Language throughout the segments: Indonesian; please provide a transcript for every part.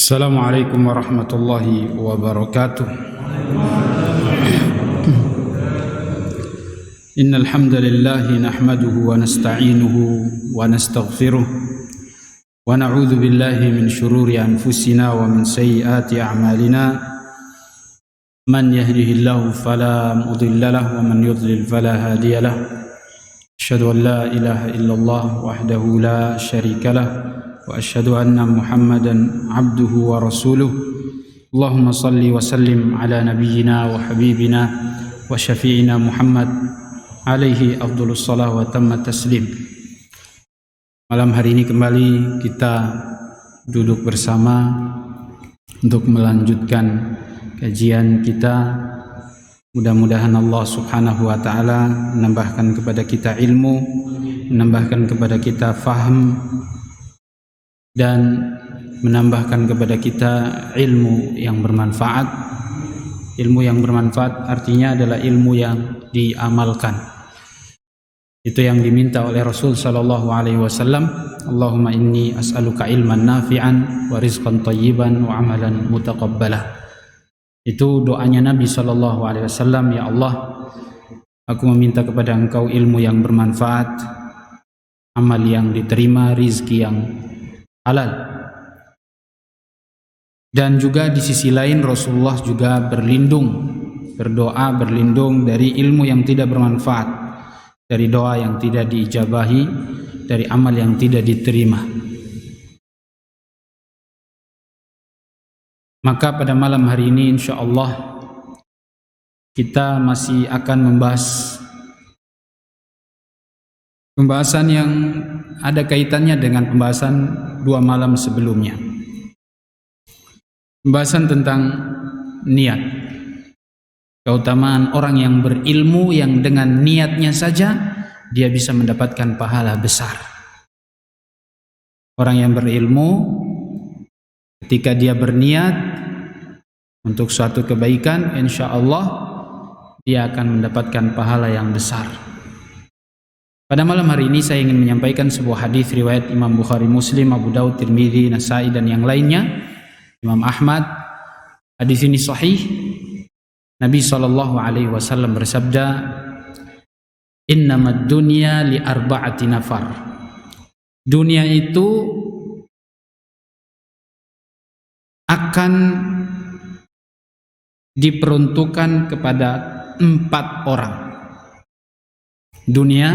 Assalamualaikum warahmatullahi wabarakatuh. Innal hamdalillah nahmaduhu wa nasta'inuhu wa nastaghfiruh wa na'udzu billahi min shururi anfusina wa min sayyiati a'malina. Man yahdihillahu fala mudilla lahu wa man yudlil fala hadiya lahu. Asyhadu an la ilaha illallah wahdahu la syarika lahu wa asyhadu anna Muhammadan abduhu wa rasuluh. Allahumma salli wa sallim ala nabiyyina wa habibina wa syafi'ina Muhammad alaihi afdhalus shalah wa tammat taslim. Malam hari ini kembali kita duduk bersama untuk melanjutkan kajian kita. Mudah-mudahan Allah Subhanahu wa taala menambahkan kepada kita ilmu, menambahkan kepada kita faham, dan menambahkan kepada kita ilmu yang bermanfaat. Ilmu yang bermanfaat artinya adalah ilmu yang diamalkan. Itu yang diminta oleh Rasul sallallahu alaihi wasallam. Allahumma inni as'aluka ilman nafi'an wa rizqan thayyiban wa amalan mutaqabbalah. Itu doanya Nabi sallallahu alaihi wasallam, ya Allah, aku meminta kepada Engkau ilmu yang bermanfaat, amal yang diterima, rizki yang halal. Dan juga di sisi lain Rasulullah juga berdoa berlindung dari ilmu yang tidak bermanfaat, dari doa yang tidak diijabahi, dari amal yang tidak diterima. Maka pada malam hari ini insyaallah kita masih akan membahas pembahasan yang ada kaitannya dengan pembahasan 2 malam sebelumnya. Pembahasan tentang niat. Keutamaan orang yang berilmu yang dengan niatnya saja dia bisa mendapatkan pahala besar. Orang yang berilmu ketika dia berniat untuk suatu kebaikan, insyaallah dia akan mendapatkan pahala yang besar. Pada malam hari ini saya ingin menyampaikan sebuah hadis riwayat Imam Bukhari, Muslim, Abu Daud, Tirmidzi, Nasai dan yang lainnya, Imam Ahmad. Hadis ini sahih. Nabi sallallahu alaihi wasallam bersabda, "Innamad dunya li arba'ati nafar." Dunia itu akan diperuntukkan kepada 4 orang. Dunia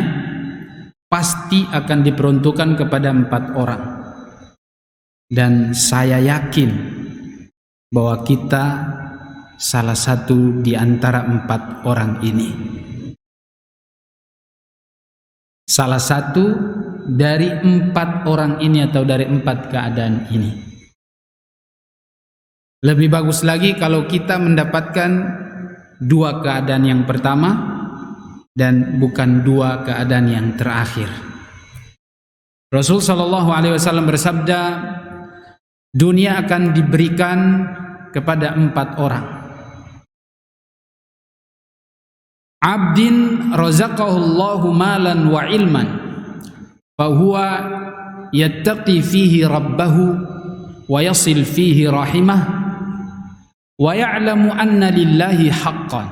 pasti akan diperuntukkan kepada 4 orang. Dan saya yakin bahwa kita salah satu di antara 4 orang ini. Salah satu dari 4 orang ini atau dari 4 keadaan ini. Lebih bagus lagi kalau kita mendapatkan 2 keadaan yang pertama dan bukan 2 keadaan yang terakhir. Rasul sallallahu alaihi wasallam bersabda, dunia akan diberikan kepada 4 orang. Abdin razaqahullahu malan wa ilman fa huwa yattaqi fihi rabbahu wa yasil fihi rahimah wa ya'lamu anna lillahi haqqan.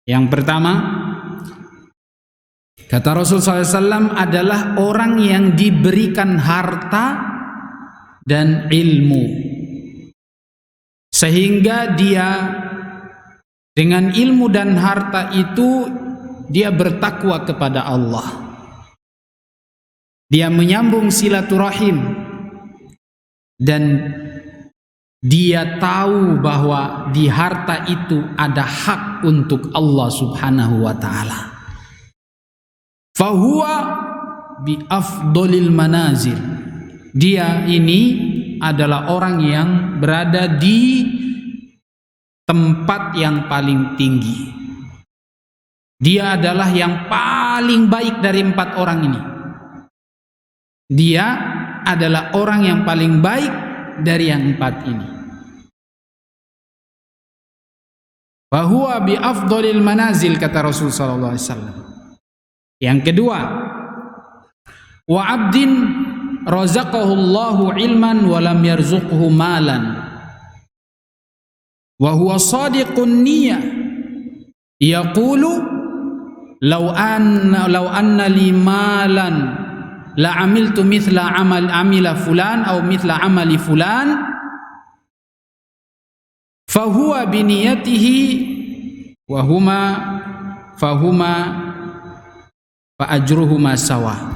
Yang pertama, kata Rasul SAW, adalah orang yang diberikan harta dan ilmu, sehingga dia dengan ilmu dan harta itu dia bertakwa kepada Allah, dia menyambung silaturahim, dan dia tahu bahwa di harta itu ada hak untuk Allah Subhanahu wa taala. Fahuwa bi afdolil manazil. Dia ini adalah orang yang berada di tempat yang paling tinggi. Dia adalah yang paling baik dari 4 orang ini. Dia adalah orang yang paling baik dari yang 4 ini. Fahuwa bi afdolil manazil, kata Rasul sallallahu alaihi wasallam. Yang kedua, wa abdin razaqahullahu ilman wa lam yarzuqhu malan wa huwa sadiqun niyah yaqulu law anna li malan la amiltu mithla amila fulan aw mithla amali fulan fahuwa biniyatihi wa huma fa ajruhuma sawa.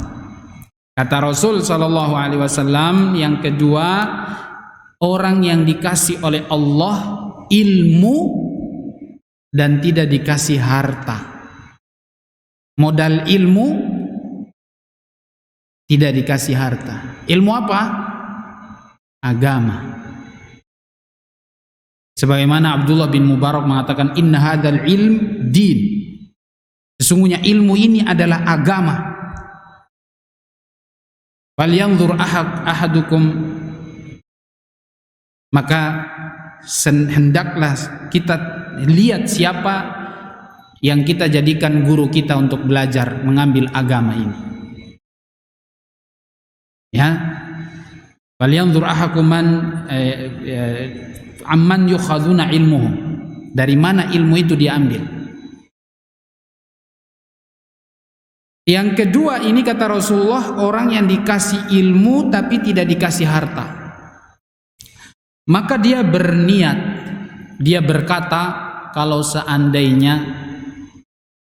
Kata Rasul sallallahu alaihi wasallam, yang kedua, orang yang dikasih oleh Allah ilmu dan tidak dikasih harta. Modal ilmu, tidak dikasih harta. Ilmu apa? Agama. Sebagaimana Abdullah bin Mubarak mengatakan, inna hadzal ilm din. Sesungguhnya ilmu ini adalah agama. Falyanzur ahadukum, maka hendaklah kita lihat siapa yang kita jadikan guru kita untuk belajar mengambil agama ini. Ya, falyanzur ahadukum amman yukhaduna ilmuhum, dari mana ilmu itu diambil. Yang kedua ini kata Rasulullah, orang yang dikasih ilmu tapi tidak dikasih harta. Maka dia berniat, dia berkata, kalau seandainya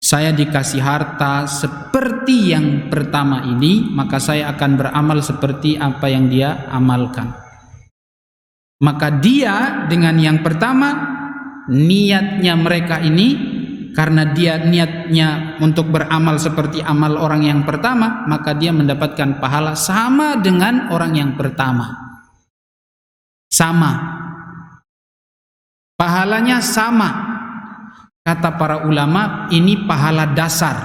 saya dikasih harta seperti yang pertama ini, maka saya akan beramal seperti apa yang dia amalkan. Maka dia dengan yang pertama, niatnya mereka ini, karena dia niatnya untuk beramal seperti amal orang yang pertama, maka dia mendapatkan pahala sama dengan orang yang pertama. Sama. Pahalanya sama. Kata para ulama, ini pahala dasar.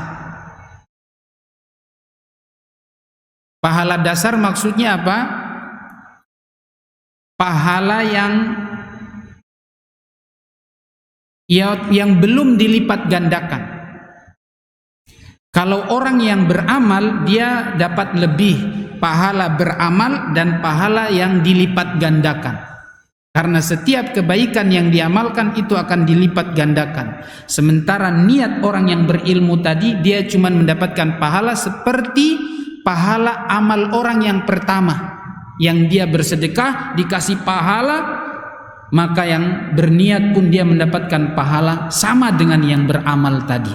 Pahala dasar maksudnya apa? Pahala yang belum dilipat gandakan. Kalau orang yang beramal, dia dapat lebih pahala beramal dan pahala yang dilipat gandakan. Karena setiap kebaikan yang diamalkan itu akan dilipat gandakan. Sementara niat orang yang berilmu tadi, dia cuma mendapatkan pahala seperti pahala amal orang yang pertama. Yang dia bersedekah dikasih pahala, maka yang berniat pun dia mendapatkan pahala sama dengan yang beramal tadi.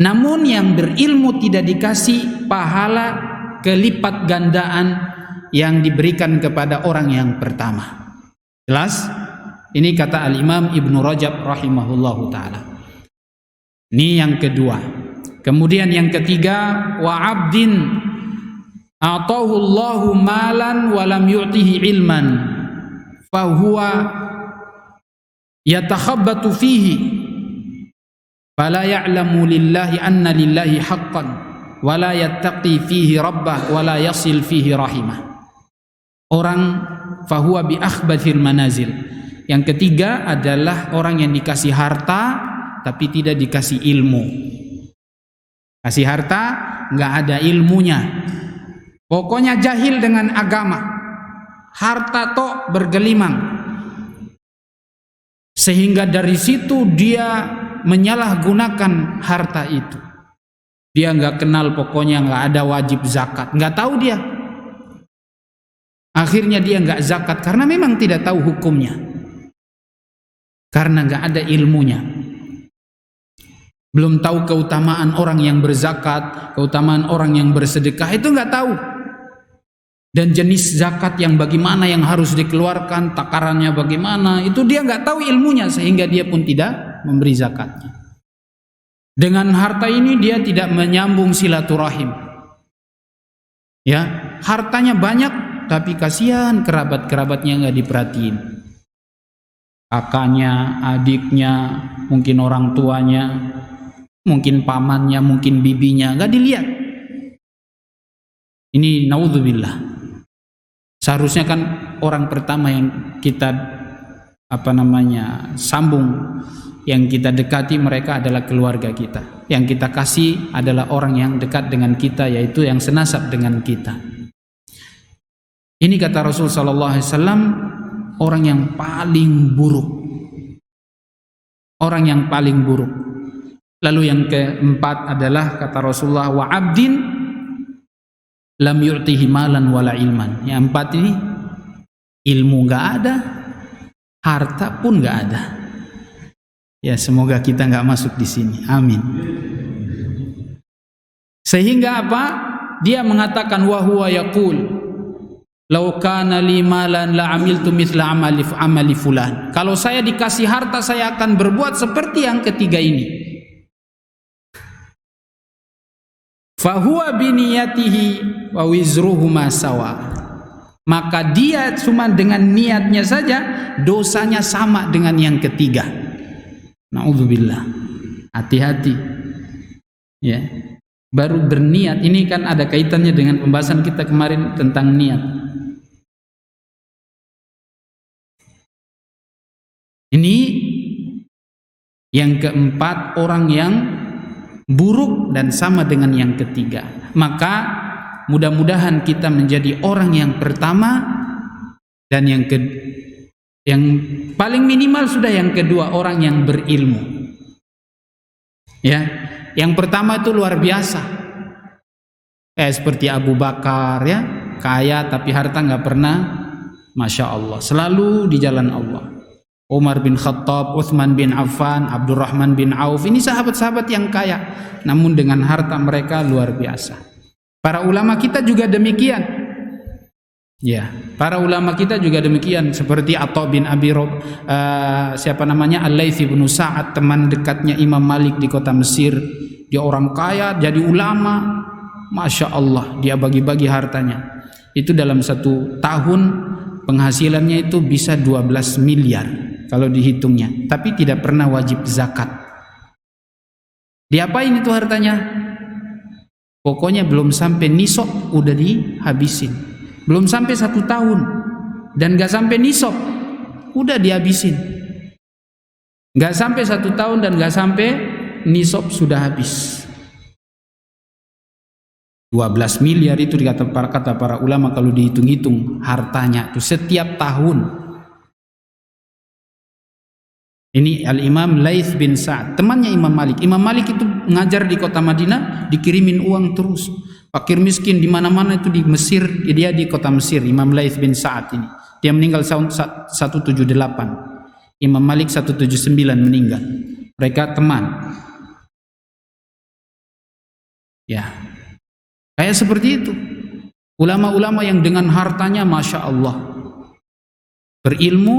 Namun yang berilmu tidak dikasih pahala kelipat gandaan yang diberikan kepada orang yang pertama. Jelas? Ini kata Al-Imam Ibnu Rajab rahimahullahu ta'ala. Ini yang kedua. Kemudian yang ketiga, wa abdin a'tahu Allahu malan wa lam yu'tihi ilman fahuwa yatakhabbatu fihi fala ya'lamu lillahi anna lillahi haqqan wa la yattaqi fihi rabbah wa la yasil fihi rahimah. Orang fahuwa bi akhbathil manazil. Yang ketiga adalah orang yang dikasih harta tapi tidak dikasih ilmu. Kasih harta enggak ada ilmunya. Pokoknya jahil dengan agama. Harta tok bergelimang. Sehingga dari situ dia menyalahgunakan harta itu. Dia enggak kenal, pokoknya enggak ada wajib zakat. Enggak tahu dia. Akhirnya dia enggak zakat karena memang tidak tahu hukumnya. Karena enggak ada ilmunya. Belum tahu keutamaan orang yang berzakat, keutamaan orang yang bersedekah, itu enggak tahu. Dan jenis zakat yang bagaimana yang harus dikeluarkan, takarannya bagaimana, itu dia enggak tahu ilmunya, sehingga dia pun tidak memberi zakatnya. Dengan harta ini dia tidak menyambung silaturahim. Ya, hartanya banyak tapi kasihan kerabat-kerabatnya enggak diperhatiin. Kakaknya, adiknya, mungkin orang tuanya, mungkin pamannya, mungkin bibinya, enggak dilihat. Ini naudzubillah. Seharusnya kan orang pertama yang kita sambung, yang kita dekati mereka adalah keluarga kita. Yang kita kasih adalah orang yang dekat dengan kita, yaitu yang senasab dengan kita. Ini kata Rasul sallallahu alaihi wasallam, orang yang paling buruk. Orang yang paling buruk. Lalu yang keempat adalah kata Rasulullah, wa abdin lam yu'tihi malan wala ilman. Yang empat ini, ilmu enggak ada, harta pun enggak ada. Ya, semoga kita enggak masuk di sini. Amin. Sehingga apa? Dia mengatakan wa huwa yaqul law kana li malan la amiltu mithla amali fulan. Kalau saya dikasih harta, saya akan berbuat seperti yang ketiga ini. Fa huwa biniyatihi wa wizruhuma sawa. Maka dia cuma dengan niatnya saja, dosanya sama dengan yang ketiga. Na'udzubillah. Hati-hati. Ya. Baru berniat, ini kan ada kaitannya dengan pembahasan kita kemarin tentang niat. Ini yang keempat, orang yang buruk dan sama dengan yang ketiga. Maka mudah-mudahan kita menjadi orang yang pertama, dan yang paling minimal sudah yang kedua, orang yang berilmu. Ya, yang pertama itu luar biasa. Seperti Abu Bakar, ya, kaya tapi harta nggak pernah, masya Allah, selalu di jalan Allah. Umar bin Khattab, Uthman bin Affan, Abdurrahman bin Auf, ini sahabat-sahabat yang kaya, namun dengan harta mereka luar biasa. Para ulama kita juga demikian. Ya, para ulama kita juga demikian, seperti Atha bin Abi Al-Laits bin Sa'ad, teman dekatnya Imam Malik di kota Mesir. Dia orang kaya, jadi ulama, masya Allah, dia bagi-bagi hartanya. Itu dalam 1 tahun penghasilannya itu bisa 12 miliar kalau dihitungnya, tapi tidak pernah wajib zakat. Diapain itu hartanya? Pokoknya belum sampai nisab udah dihabisin, belum sampai 1 tahun dan gak sampai nisab udah dihabisin, gak sampai 1 tahun dan gak sampai nisab sudah habis. 12 miliar itu kata para ulama kalau dihitung-hitung hartanya itu setiap tahun. Ini Al-Imam Laits bin Sa'ad, temannya Imam Malik. Imam Malik itu mengajar di kota Madinah, dikirimin uang terus. Fakir miskin di mana-mana itu di Mesir, dia di kota Mesir. Imam Laits bin Sa'ad ini, dia meninggal tahun 178. Imam Malik 179 meninggal. Mereka teman. Ya, kayak seperti itu. Ulama-ulama yang dengan hartanya masya Allah berilmu,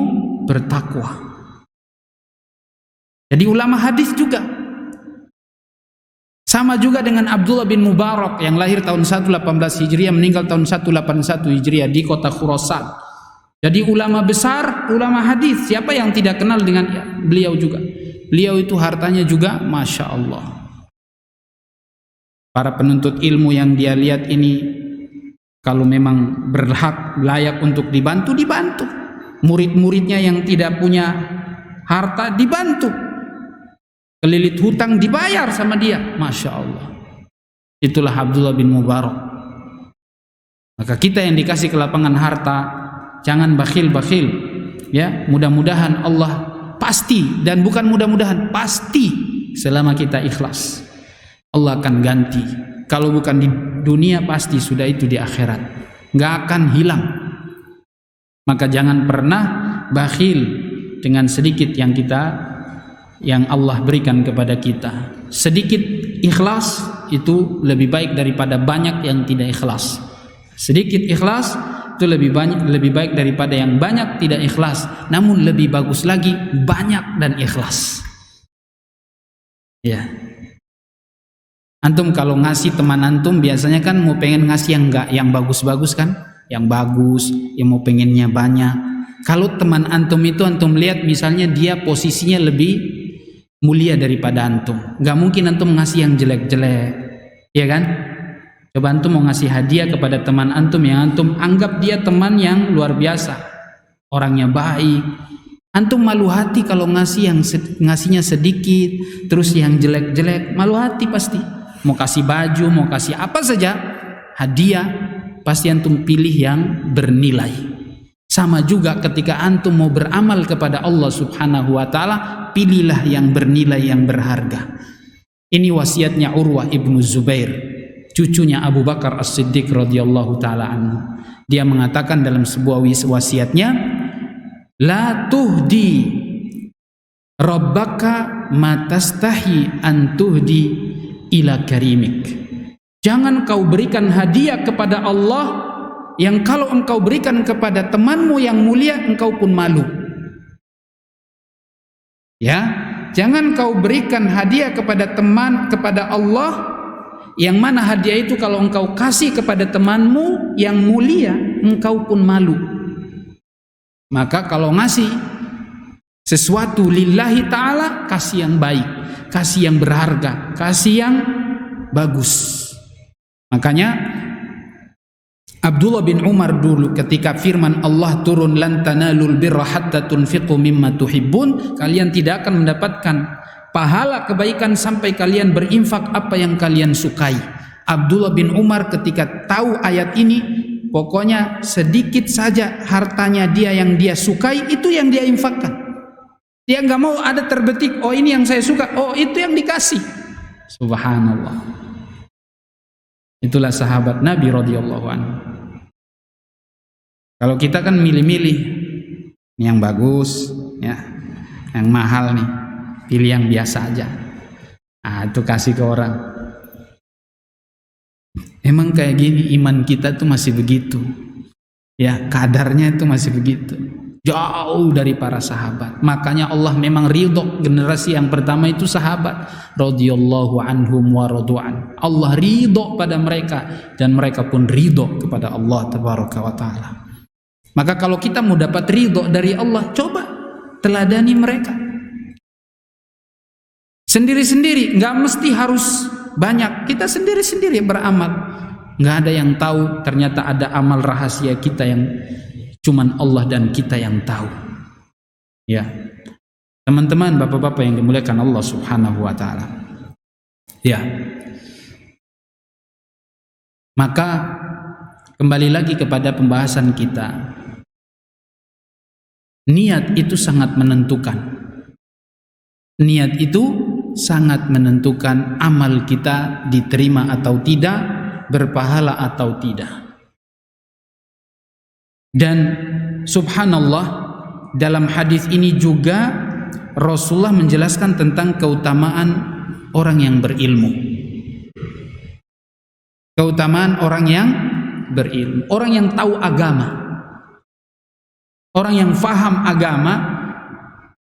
bertakwa. Jadi ulama hadis juga sama juga dengan Abdullah bin Mubarak yang lahir tahun 118 Hijriah, meninggal tahun 181 Hijriah di kota Khurasan. Jadi ulama besar, ulama hadis. Siapa yang tidak kenal dengan beliau juga? Beliau itu hartanya juga masya Allah. Para penuntut ilmu yang dia lihat ini, kalau memang berhak, layak untuk dibantu, dibantu. Murid-muridnya yang tidak punya harta dibantu. Kelilit hutang dibayar sama dia, masya Allah. Itulah Abdullah bin Mubarak. Maka kita yang dikasih kelapangan harta, jangan bakhil-bakhil. Ya, mudah-mudahan Allah pasti, dan bukan mudah-mudahan, pasti selama kita ikhlas, Allah akan ganti. Kalau bukan di dunia, pasti sudah itu di akhirat, nggak akan hilang. Maka jangan pernah bakhil dengan sedikit yang Allah berikan kepada kita. Sedikit ikhlas itu lebih baik daripada banyak yang tidak ikhlas. Sedikit ikhlas itu lebih baik daripada yang banyak tidak ikhlas. Namun lebih bagus lagi banyak dan ikhlas. Ya. Antum kalau ngasih teman antum biasanya kan mau pengen ngasih yang bagus-bagus kan, yang bagus, yang mau pengennya banyak. Kalau teman antum itu antum lihat misalnya dia posisinya lebih mulia daripada antum, nggak mungkin antum ngasih yang jelek-jelek, ya kan? Coba antum mau ngasih hadiah kepada teman antum yang antum anggap dia teman yang luar biasa, orangnya baik, antum malu hati kalau ngasihnya sedikit, terus yang jelek-jelek, malu hati pasti. Mau kasih baju, mau kasih apa saja, hadiah, pasti antum pilih yang bernilai. Sama juga ketika antum mau beramal kepada Allah Subhanahu wa taala, pilihlah yang bernilai, yang berharga. Ini wasiatnya Urwah ibnu Zubair, cucunya Abu Bakar As-Siddiq radhiyallahu taala anhu. Dia mengatakan dalam sebuah wasiatnya, la tuhdi rabbaka matastahi an tuhdi ila karimik. Jangan kau berikan hadiah kepada Allah yang kalau engkau berikan kepada temanmu yang mulia, engkau pun malu. Ya, jangan kau berikan hadiah kepada Allah yang mana hadiah itu kalau engkau kasih kepada temanmu yang mulia, engkau pun malu. Maka kalau ngasih sesuatu lillahi ta'ala, kasih yang baik, kasih yang berharga, kasih yang bagus. Makanya Abdullah bin Umar dulu ketika firman Allah turun, lan tanalul birra hatta tunfiqu mimma tuhibbun, kalian tidak akan mendapatkan pahala kebaikan sampai kalian berinfak apa yang kalian sukai. Abdullah bin Umar ketika tahu ayat ini, pokoknya sedikit saja hartanya dia yang dia sukai, itu yang dia infakkan. Dia nggak mau ada terbetik, oh ini yang saya suka, oh itu yang dikasih. Subhanallah. Itulah sahabat Nabi radhiyallahu anhu. Kalau kita kan milih-milih yang bagus, ya, yang mahal nih, pilih yang biasa aja. Itu kasih ke orang. Emang kayak gini iman kita tuh masih begitu, ya, kadarnya itu masih begitu, jauh dari para sahabat. Makanya Allah memang ridho generasi yang pertama itu sahabat radhiyallahu anhum wa radu'an. Allah ridho pada mereka dan mereka pun ridho kepada Allah tabaraka wa taala. Maka kalau kita mau dapat ridho dari Allah, coba teladani mereka. Sendiri-sendiri, nggak mesti harus banyak. Kita sendiri-sendiri beramal. Nggak ada yang tahu, ternyata ada amal rahasia kita yang cuman Allah dan kita yang tahu. Ya, teman-teman, bapak-bapak yang dimuliakan Allah Subhanahu wa taala. Ya. Maka kembali lagi kepada pembahasan kita. Niat itu sangat menentukan. Niat itu sangat menentukan amal kita diterima atau tidak, berpahala atau tidak. Dan subhanallah, dalam hadis ini juga Rasulullah menjelaskan tentang keutamaan orang yang berilmu. Keutamaan orang yang berilmu, orang yang tahu agama. Orang yang faham agama,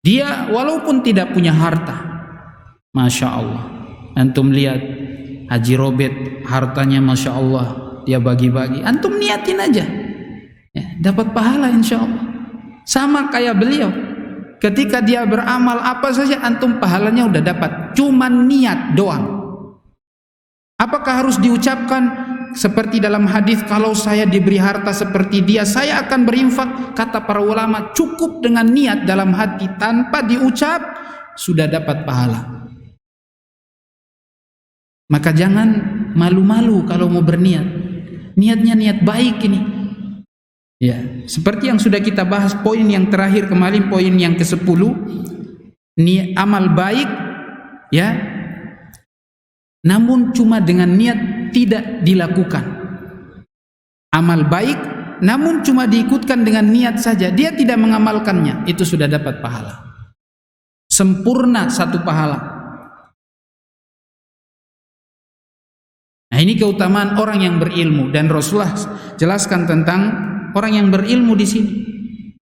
dia walaupun tidak punya harta, Masya Allah. Antum lihat Haji Robert, hartanya Masya Allah, dia bagi-bagi. Antum niatin aja, ya, dapat pahala insya Allah. Sama kayak beliau, ketika dia beramal apa saja, antum pahalanya udah dapat. Cuman niat doang. Apakah harus diucapkan seperti dalam hadis, kalau saya diberi harta seperti dia, saya akan berinfak? Kata para ulama, cukup dengan niat dalam hati tanpa diucap sudah dapat pahala. Maka jangan malu-malu kalau mau berniat. Niatnya niat baik ini. Ya, seperti yang sudah kita bahas poin yang terakhir kemarin, poin yang ke-10, amal baik, ya, namun cuma dengan niat tidak dilakukan. Amal baik namun cuma diikutkan dengan niat saja, dia tidak mengamalkannya, itu sudah dapat pahala. Sempurna satu pahala. Nah, ini keutamaan orang yang berilmu, dan Rasulullah jelaskan tentang orang yang berilmu di sini.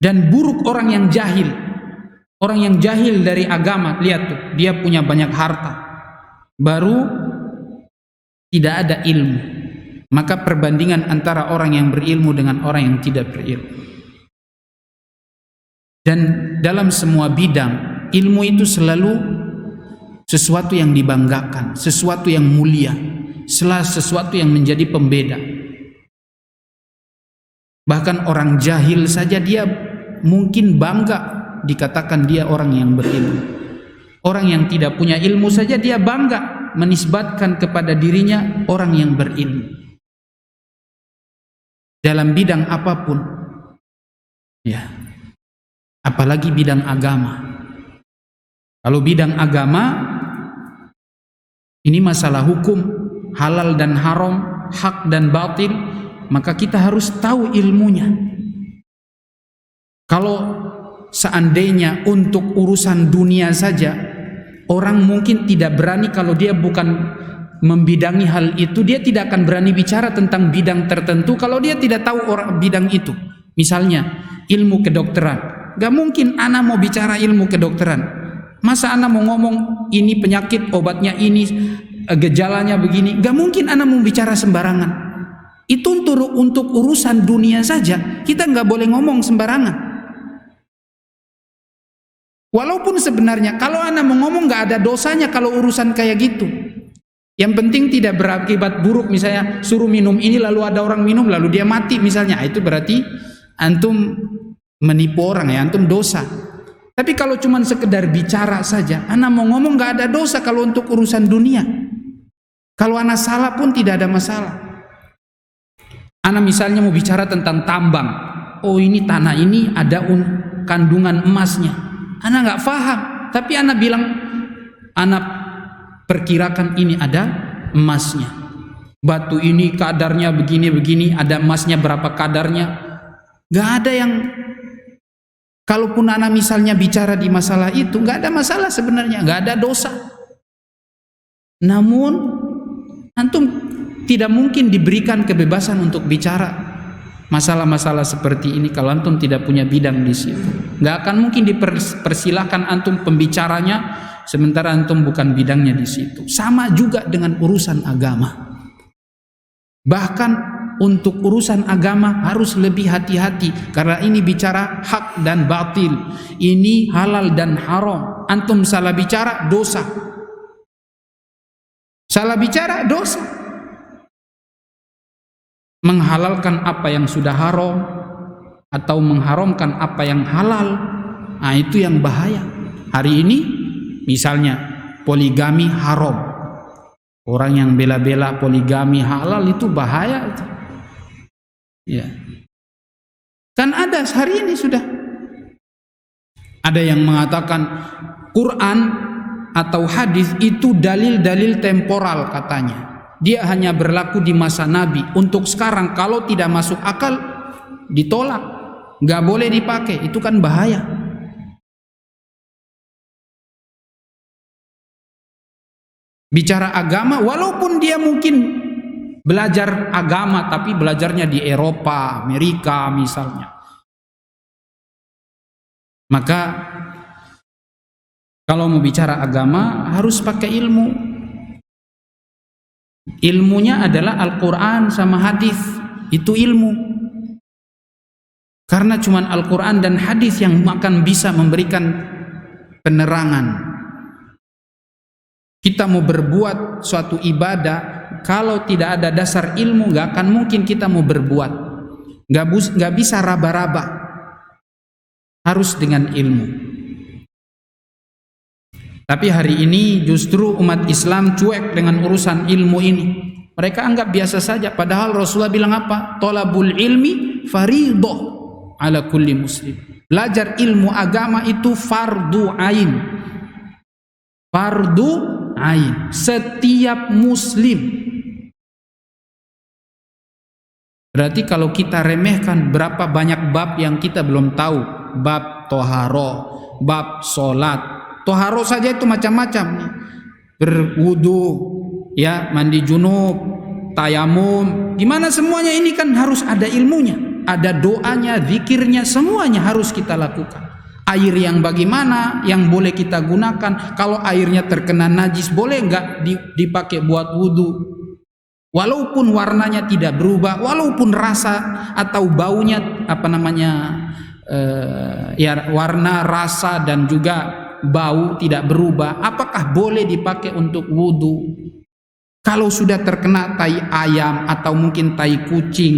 Dan buruk orang yang jahil. Orang yang jahil dari agama, lihat tuh, dia punya banyak harta, baru tidak ada ilmu. Maka perbandingan antara orang yang berilmu dengan orang yang tidak berilmu. Dan dalam semua bidang, ilmu itu selalu sesuatu yang dibanggakan, sesuatu yang mulia, sesuatu yang menjadi pembeda. Bahkan orang jahil saja dia mungkin bangga dikatakan dia orang yang berilmu. Orang yang tidak punya ilmu saja dia bangga menisbatkan kepada dirinya orang yang berilmu. dalam bidang apapun, ya, apalagi bidang agama. Kalau bidang agama ini masalah hukum, halal dan haram, hak dan batil, maka kita harus tahu ilmunya. Kalau seandainya untuk urusan dunia saja, orang mungkin tidak berani, kalau dia bukan membidangi hal itu, dia tidak akan berani bicara tentang bidang tertentu kalau dia tidak tahu orang bidang itu. Misalnya ilmu kedokteran, gak mungkin ana mau bicara ilmu kedokteran. Masa ana mau ngomong ini penyakit, obatnya ini, gejalanya begini? Gak mungkin ana mau bicara sembarangan. Itu untuk urusan dunia saja, kita gak boleh ngomong sembarangan. Walaupun sebenarnya kalau ana mau ngomong gak ada dosanya kalau urusan kayak gitu. Yang penting tidak berakibat buruk. Misalnya suruh minum ini lalu ada orang minum lalu dia mati misalnya, itu berarti antum menipu orang, ya, antum dosa. Tapi kalau cuma sekedar bicara saja, ana mau ngomong gak ada dosa kalau untuk urusan dunia. Kalau ana salah pun tidak ada masalah. Ana misalnya mau bicara tentang tambang, oh ini tanah ini ada kandungan emasnya, ana gak paham, tapi ana bilang ana perkirakan ini ada emasnya. Batu ini kadarnya begini-begini, ada emasnya berapa kadarnya. Gak ada yang, kalaupun ana misalnya bicara di masalah itu, gak ada masalah sebenarnya, gak ada dosa. Namun antum tidak mungkin diberikan kebebasan untuk bicara masalah-masalah seperti ini kalau antum tidak punya bidang di situ. Gak akan mungkin dipersilahkan antum pembicaranya sementara antum bukan bidangnya di situ. Sama juga dengan urusan agama. Bahkan untuk urusan agama harus lebih hati-hati karena ini bicara hak dan batil. Ini halal dan haram. Antum salah bicara dosa. Salah bicara dosa. Menghalalkan apa yang sudah haram atau mengharamkan apa yang halal, nah itu yang bahaya. Hari ini misalnya poligami haram, orang yang bela-bela poligami halal itu bahaya itu. Ya, kan ada hari ini sudah ada yang mengatakan Quran atau hadis itu dalil-dalil temporal katanya. Dia hanya berlaku di masa Nabi. Untuk sekarang kalau tidak masuk akal ditolak, nggak boleh dipakai. Itu kan bahaya. Bicara agama, walaupun dia mungkin belajar agama, tapi belajarnya di Eropa, Amerika misalnya. Maka kalau mau bicara agama harus pakai ilmu. Ilmunya adalah Al-Quran sama hadis. Itu ilmu. Karena cuma Al-Quran dan hadis yang akan bisa memberikan penerangan. Kita mau berbuat suatu ibadah, kalau tidak ada dasar ilmu, gak akan mungkin kita mau berbuat. Gak bisa raba-raba. Harus dengan ilmu. Tapi hari ini justru umat Islam cuek dengan urusan ilmu ini. Mereka anggap biasa saja. Padahal Rasulullah bilang apa? Thalabul ilmi fardhu ala kulli muslim. Belajar ilmu agama itu fardu ain. Fardu ain. Setiap muslim. Berarti kalau kita remehkan berapa banyak bab yang kita belum tahu. Bab toharo, bab solat. Toharo saja itu macam-macam. Berwudu, ya, mandi junub, tayamum. Gimana semuanya ini kan harus ada ilmunya. Ada doanya, zikirnya, semuanya harus kita lakukan. Air yang bagaimana, yang boleh kita gunakan. Kalau airnya terkena najis, boleh enggak dipakai buat wudu? Walaupun warnanya tidak berubah, walaupun rasa atau baunya warna, rasa dan juga bau tidak berubah, apakah boleh dipakai untuk wudu? Kalau sudah terkena tai ayam atau mungkin tai kucing,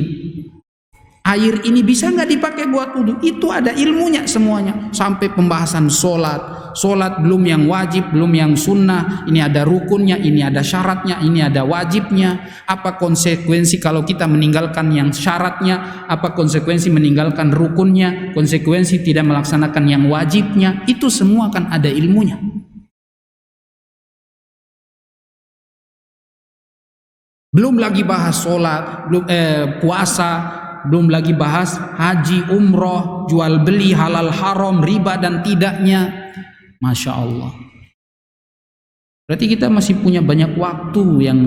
air ini bisa nggak dipakai buat wudu? Itu ada ilmunya semuanya, sampai pembahasan sholat, Sholat belum yang wajib, belum yang sunnah. Ini ada rukunnya, ini ada syaratnya, ini ada wajibnya. Apa konsekuensi kalau kita meninggalkan yang syaratnya? Apa konsekuensi meninggalkan rukunnya? Konsekuensi tidak melaksanakan yang wajibnya? Itu semua kan ada ilmunya. Belum lagi bahas sholat, belum puasa, belum lagi bahas haji, umroh, jual beli, halal haram, riba dan tidaknya. Masya Allah. Berarti kita masih punya banyak waktu yang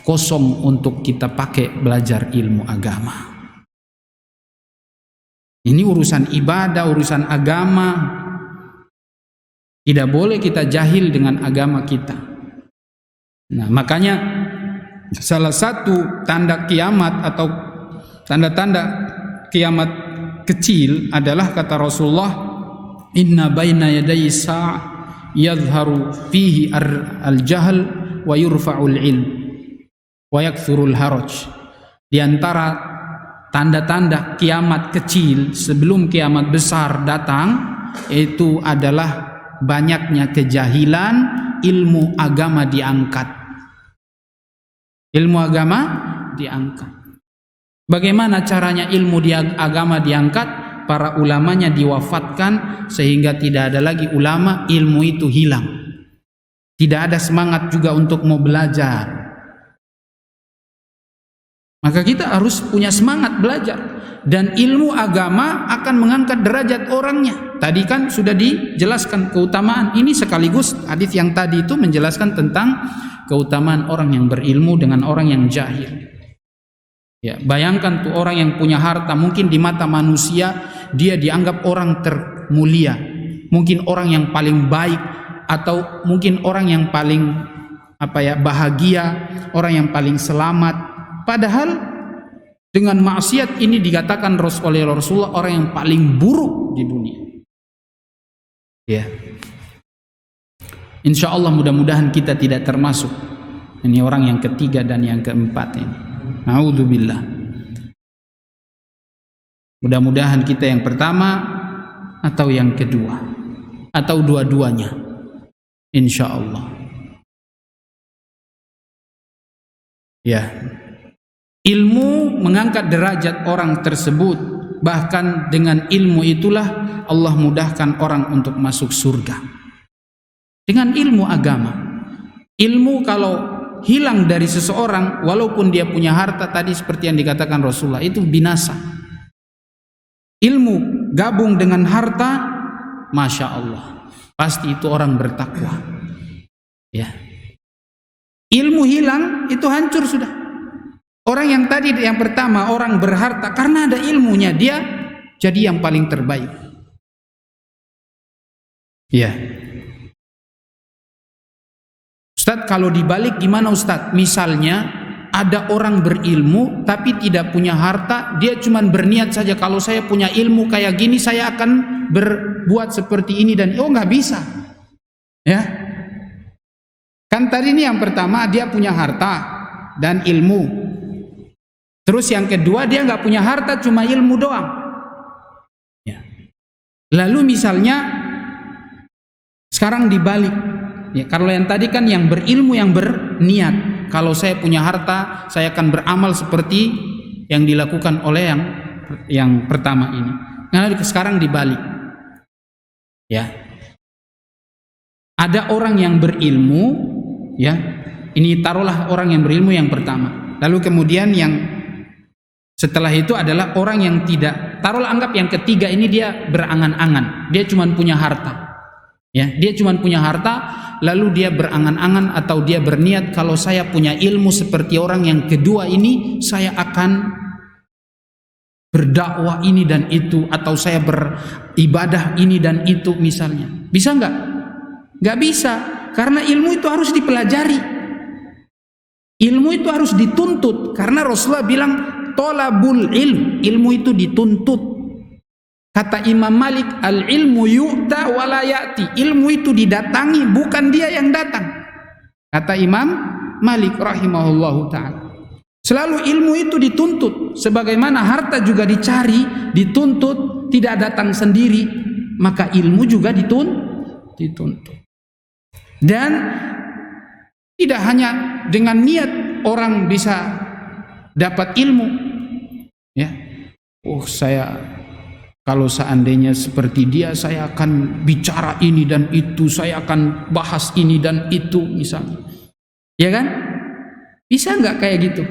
kosong untuk kita pakai belajar ilmu agama. Ini urusan ibadah, urusan agama. Tidak boleh kita jahil dengan agama kita. Nah, makanya salah satu tanda kiamat atau tanda-tanda kiamat kecil adalah kata Rasulullah, inna baina yaday sa' yadhharu fihi al-jahl wa yurfa'ul ilm wa yakthurul haraj. Di antara tanda-tanda kiamat kecil sebelum kiamat besar datang itu adalah banyaknya kejahilan, ilmu agama diangkat. Ilmu agama diangkat. Bagaimana caranya ilmu agama diangkat? Para ulamanya diwafatkan sehingga tidak ada lagi ulama, ilmu itu hilang. Tidak ada semangat juga untuk mau belajar. Maka kita harus punya semangat belajar. Dan ilmu agama akan mengangkat derajat orangnya. Tadi kan sudah dijelaskan keutamaan. Ini sekaligus hadis yang tadi itu menjelaskan tentang keutamaan orang yang berilmu dengan orang yang jahil. Ya, bayangkan tuh orang yang punya harta, mungkin di mata manusia dia dianggap orang termulia, mungkin orang yang paling baik, atau mungkin orang yang paling bahagia, orang yang paling selamat. Padahal dengan maksiat ini dikatakan oleh Rasulullah orang yang paling buruk di dunia. Ya. Insya Allah mudah-mudahan kita tidak termasuk. Ini orang yang ketiga dan yang keempat ini. Na'udzubillah. Mudah-mudahan kita yang pertama atau yang kedua atau dua-duanya. Insya Allah. Ya. Ilmu mengangkat derajat orang tersebut. Bahkan dengan ilmu itulah Allah mudahkan orang untuk masuk surga. Dengan ilmu agama. Ilmu kalau hilang dari seseorang, walaupun dia punya harta tadi seperti yang dikatakan Rasulullah, itu binasa. Ilmu gabung dengan harta, Masya Allah, pasti itu orang bertakwa. Ya. Ilmu hilang, itu hancur sudah. Orang yang tadi yang pertama orang berharta karena ada ilmunya, dia jadi yang paling terbaik. Ya. Ustadz, kalau dibalik gimana Ustadz? Misalnya ada orang berilmu tapi tidak punya harta, dia cuma berniat saja, kalau saya punya ilmu kayak gini saya akan berbuat seperti ini dan nggak bisa. Ya. Kan tadi ini yang pertama dia punya harta dan ilmu. Terus yang kedua dia nggak punya harta, cuma ilmu doang. Ya. Lalu misalnya sekarang dibalik, ya, kalau yang tadi kan yang berilmu yang berniat, kalau saya punya harta saya akan beramal seperti yang dilakukan oleh yang pertama ini. Nah sekarang dibalik, ya. Ada orang yang berilmu, ya. Ini taruhlah orang yang berilmu yang pertama. Lalu kemudian yang setelah itu adalah orang yang tidak, taruhlah anggap yang ketiga ini dia berangan-angan, dia cuma punya harta. Ya, dia cuma punya harta, lalu dia berangan-angan atau dia berniat, kalau saya punya ilmu seperti orang yang kedua ini, saya akan berdakwah ini dan itu, atau saya beribadah ini dan itu misalnya. Bisa nggak? Nggak bisa, karena ilmu itu harus dipelajari. Ilmu itu harus dituntut, karena Rasulullah bilang, tolabul ilmu itu dituntut. Kata Imam Malik, al ilmu yu'ta wala ya'ti. Ilmu itu didatangi, bukan dia yang datang. Kata Imam Malik rahimahullahu ta'ala. Selalu ilmu itu dituntut. Sebagaimana harta juga dicari, dituntut, tidak datang sendiri. maka ilmu juga dituntut. Dan tidak hanya dengan niat orang bisa dapat ilmu, ya. Saya kalau seandainya seperti dia, saya akan bicara ini dan itu, saya akan bahas ini dan itu, misalnya. Ya kan? Bisa nggak kayak gitu?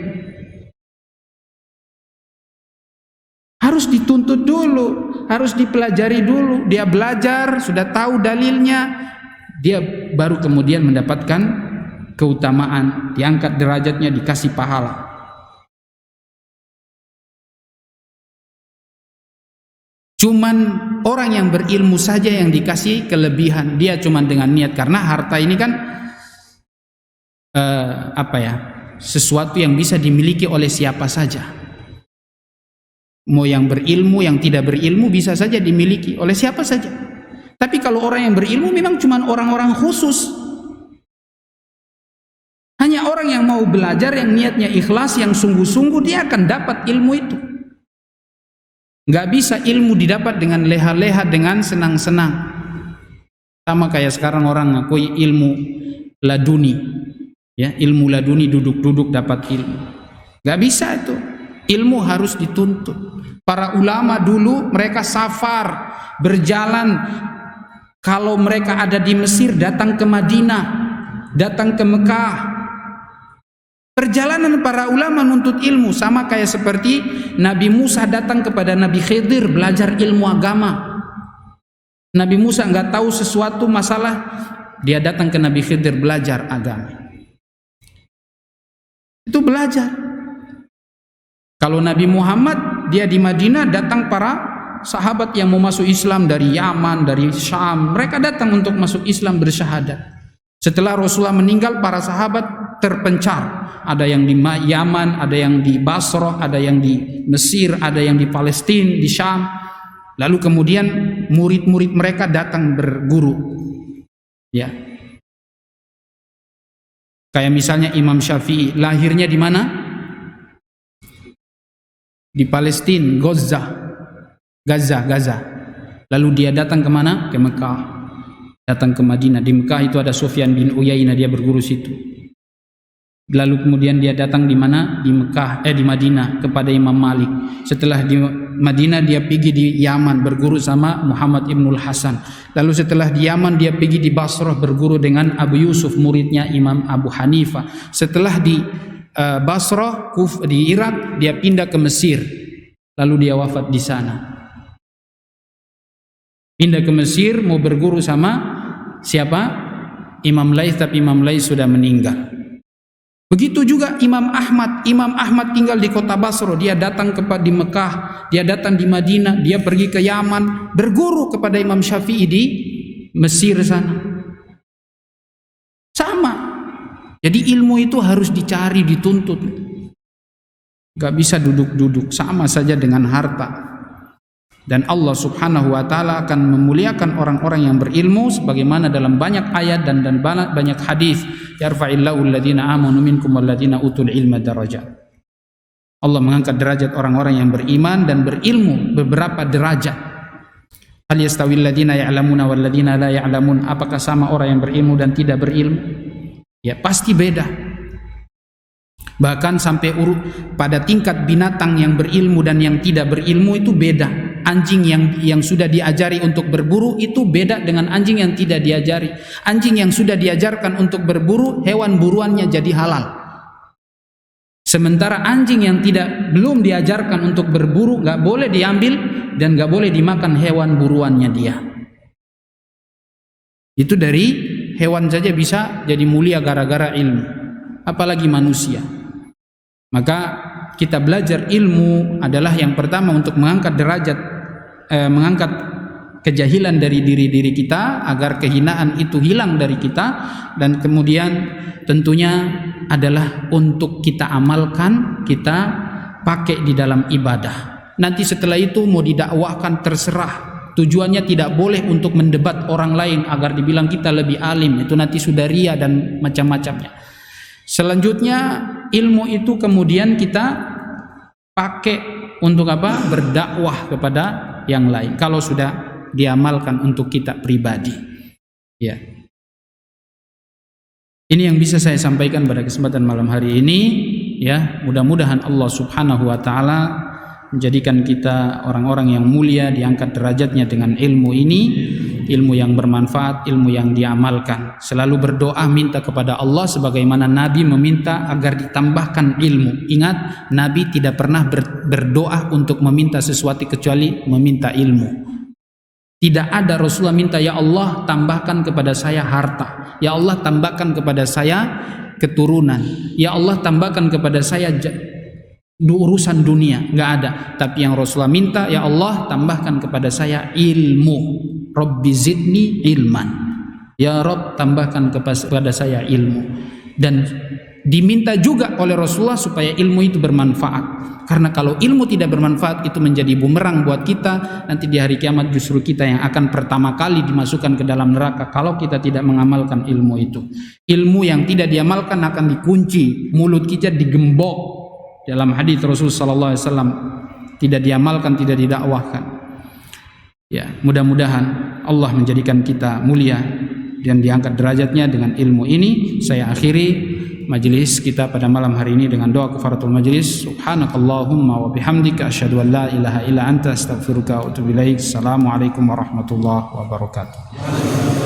Harus dituntut dulu, harus dipelajari dulu. Dia belajar, sudah tahu dalilnya, dia baru kemudian mendapatkan keutamaan, diangkat derajatnya, dikasih pahala. Cuman orang yang berilmu saja yang dikasih kelebihan. Dia cuman dengan niat, karena harta ini kan sesuatu yang bisa dimiliki oleh siapa saja. Mau yang berilmu, yang tidak berilmu bisa saja dimiliki oleh siapa saja. Tapi kalau orang yang berilmu memang cuman orang-orang khusus. Hanya orang yang mau belajar, yang niatnya ikhlas, yang sungguh-sungguh, dia akan dapat ilmu itu. Nggak bisa ilmu didapat dengan leha-leha, dengan senang-senang. Sama kayak sekarang orang ngakui ilmu laduni, ya, ilmu laduni, duduk-duduk dapat ilmu. Nggak bisa itu. Ilmu harus dituntut. Para ulama dulu mereka safar, berjalan. Kalau mereka ada di Mesir, datang ke Madinah, datang ke Mekah. Perjalanan para ulama menuntut ilmu sama kayak seperti Nabi Musa datang kepada Nabi Khidir belajar ilmu agama. Nabi Musa nggak tahu sesuatu masalah, dia datang ke Nabi Khidir belajar agama. Itu belajar. Kalau Nabi Muhammad dia di Madinah, datang para sahabat yang mau masuk Islam dari Yaman, dari Syam, mereka datang untuk masuk Islam bersyahadat. Setelah Rasulullah meninggal, para sahabat terpencar. Ada yang di Yaman, ada yang di Basrah, ada yang di Mesir, ada yang di Palestina, di Syam. Lalu kemudian murid-murid mereka datang berguru. Ya. Kayak misalnya Imam Syafi'i, lahirnya di mana? Di Palestina, Gaza. Lalu dia datang ke mana? Ke Mekah. Datang ke Madinah. Di Mekah itu ada Sufyan bin Uyainah, dia berguru situ. Lalu kemudian dia datang di mana? Di Mekah, di Madinah kepada Imam Malik. Setelah di Madinah dia pergi di Yaman berguru sama Muhammad Ibnul Hasan. Lalu setelah di Yaman dia pergi di Basrah berguru dengan Abu Yusuf, muridnya Imam Abu Hanifah. Setelah di Basrah di Irak dia pindah ke Mesir. Lalu dia wafat di sana. Pindah ke Mesir mau berguru sama siapa? Imam Laits, tapi Imam Laits sudah meninggal. Begitu juga Imam Ahmad. Imam Ahmad tinggal di kota Basra. Dia datang di Mekah, dia datang di Madinah, dia pergi ke Yaman, berguru kepada Imam Syafi'i di Mesir sana. Sama. Jadi ilmu itu harus dicari, dituntut. Gak bisa duduk-duduk. Sama saja dengan harta. Dan Allah subhanahu wa ta'ala akan memuliakan orang-orang yang berilmu sebagaimana dalam banyak ayat dan banyak hadis. Yarfa'illahu alladhina amanu minkum walladhina utul ilma darajat. Allah mengangkat derajat orang-orang yang beriman dan berilmu beberapa derajat. Hal yastawil ladhina ya'lamuna walladhina la ya'lamun. Apakah sama orang yang berilmu dan tidak berilmu? Ya pasti beda. Bahkan sampai pada tingkat binatang yang berilmu dan yang tidak berilmu itu beda. Anjing yang sudah diajari untuk berburu itu beda dengan anjing yang tidak diajari. Anjing yang sudah diajarkan untuk berburu, hewan buruannya jadi halal. Sementara anjing yang belum diajarkan untuk berburu nggak boleh diambil dan nggak boleh dimakan hewan buruannya dia. Itu dari hewan saja bisa jadi mulia gara-gara ilmu, apalagi manusia. Maka kita belajar ilmu adalah yang pertama untuk mengangkat derajat, mengangkat kejahilan dari diri kita agar kehinaan itu hilang dari kita, dan kemudian tentunya adalah untuk kita amalkan, kita pakai di dalam ibadah. Nanti setelah itu mau didakwahkan terserah. Tujuannya tidak boleh untuk mendebat orang lain agar dibilang kita lebih alim, itu nanti sudah ria dan macam-macamnya. Selanjutnya ilmu itu kemudian kita pakai untuk apa? Berdakwah kepada yang lain. Kalau sudah diamalkan untuk kita pribadi. Ya. Ini yang bisa saya sampaikan pada kesempatan malam hari ini, ya. Mudah-mudahan Allah Subhanahu wa taala menjadikan kita orang-orang yang mulia, diangkat derajatnya dengan ilmu ini, ilmu yang bermanfaat, ilmu yang diamalkan. Selalu berdoa minta kepada Allah sebagaimana Nabi meminta agar ditambahkan ilmu. Ingat, Nabi tidak pernah berdoa untuk meminta sesuatu kecuali meminta ilmu. Tidak ada Rasulullah minta, ya Allah tambahkan kepada saya harta, ya Allah tambahkan kepada saya keturunan, ya Allah tambahkan kepada saya urusan dunia. Nggak ada. Tapi yang Rasulullah minta, ya Allah tambahkan kepada saya ilmu. Rabbi zidni ilman, ya Rabb tambahkan kepada saya ilmu. Dan diminta juga oleh Rasulullah supaya ilmu itu bermanfaat. Karena kalau ilmu tidak bermanfaat, itu menjadi bumerang buat kita. Nanti di hari kiamat justru kita yang akan pertama kali dimasukkan ke dalam neraka kalau kita tidak mengamalkan ilmu itu. Ilmu yang tidak diamalkan akan dikunci, mulut kita digembok. Dalam hadis Rasul sallallahu alaihi wasallam, tidak diamalkan, tidak didakwahkan. Ya, mudah-mudahan Allah menjadikan kita mulia dan diangkat derajatnya dengan ilmu ini. Saya akhiri majelis kita pada malam hari ini dengan doa kafaratul majelis. Subhanakallahumma wa bihamdika asyhadu an la ilaha illa anta astaghfiruka wa atubu ilaik. Assalamualaikum warahmatullahi wabarakatuh.